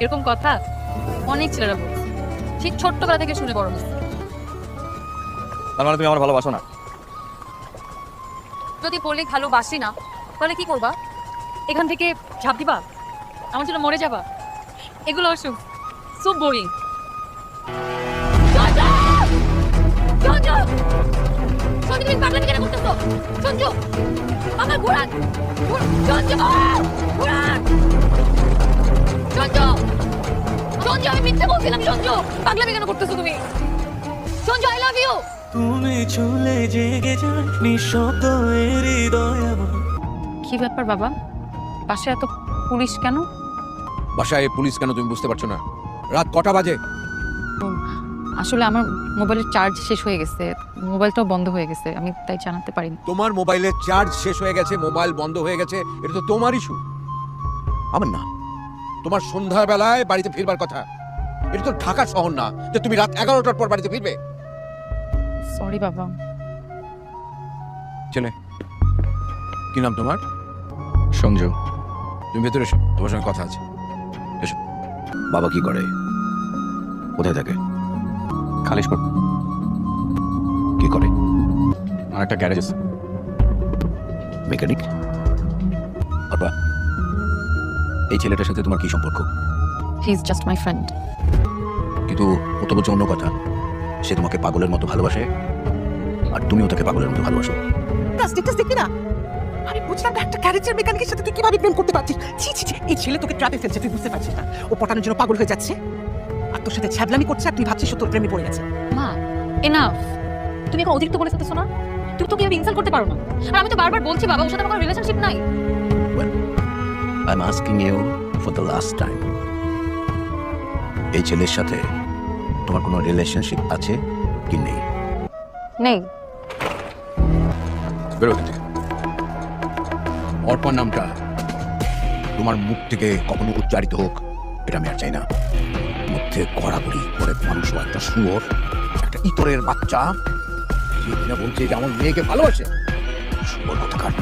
এরকম কথা অনেক ছেলেরা বলছে, ঠিক ছোট্টবেলা থেকে শুনে বড় হচ্ছে। তার মানে তুমি আমার ভালোবাসো না? যদি বলি ভালোবাসি না, তাহলে কি করবা? এখান থেকে ঝাঁপ দিবা? আমার জন্য মরে যাবা? এগুলো সো বোরিং। সঞ্জু, তুমি পাগলামি কেন করতেছো? সঞ্জু, আমার ঘোড়ান, সঞ্জু, ঘোড়ান, সঞ্জু, সঞ্জু, আমি মিথ্যে বলছিলাম। সঞ্জু, পাগলামি কেন করতেছো তুমি? Sanju, I love you. তুমি চলে জেগে যায় নিঃশব্দ হৃদয় আমার। কি ব্যাপার বাবা, পাশে এত পুলিশ কেন? বাসায় পুলিশ কেন তুমি বুঝতে পারছো না? রাত কটা বাজে? আসলে আমার মোবাইলের চার্জ শেষ হয়ে গেছে, মোবাইলটাও বন্ধ হয়ে গেছে, আমি তাই জানাতে পারিনি। তোমার মোবাইলের চার্জ শেষ হয়ে গেছে, মোবাইল বন্ধ হয়ে গেছে, এটা তো তোমার ইস্যু, আমার না। তোমার সন্ধ্যাবেলায় বাড়িতে ফিরবার কথা। এটা তো ঢাকা শহর না যে তুমি রাত 11টার পর বাড়িতে ফিরবে। সরি বাবা। ছেলে, কি নাম তোমার? সঞ্জু। তুমি ভেতরে এসো, তোমার সঙ্গে কথা আছে। এসো। বাবা কি করে? কোথায় থাকে? খালিশপুর। কি করে? আমার একটা গ্যারেজ আছে। মেকানিক। বাবা, এই ছেলেটার সাথে তোমার কি সম্পর্ক? He is just my friend. কিন্তু ও তো বলছে অন্য কথা। সে তোমাকে পাগলের মতো ভালোবাসে, আর তুমিও তাকে পাগলের মতো ভালোবাসো। স্ট্যাটাস দেখবি না? আমি বুঝলাম না, একটা গ্যারেজের মেকানিকের সাথে তুই কিভাবে প্রেম করতে পারছিস? ছি ছি ছি, এই ছেলে তোকে ট্র্যাপে ফেলছে, তুই বুঝতে পারছিস না? ও পটানোর জন্য পাগল হয়ে যাচ্ছে, আর তোর সাথে ছ্যাবলামি করছে, আর তুই ভাবছিস ও তোর প্রেমে পড়ে গেছে। মা, এনাফ। তুমি এখন অতিরিক্ত বলে ফেলতেছো না? তুমি তো কিভাবে ইনসাল্ট করতে পারো না? আর আমি তো বারবার বলছি বাবা, ওর সাথে আমার রিলেশনশিপ নাই। I am asking you for the last time, এই ছেলের সাথে তোমার কোনো রিলেশনশিপ আছে কি নেই? নেই। বেরো এখান থেকে। অর্পণ নামটা তোমার মুখ থেকে কখনো উচ্চারিত হোক, এটা আমি আর চাই না। মধ্যে কড়াকড়ি করে মানুষ, একটা শুয়োর, একটা ইতরের বাচ্চা, যে কিনা বলছে যে আমার মেয়েকে ভালোবাসে। শুয়োর কোথাকার।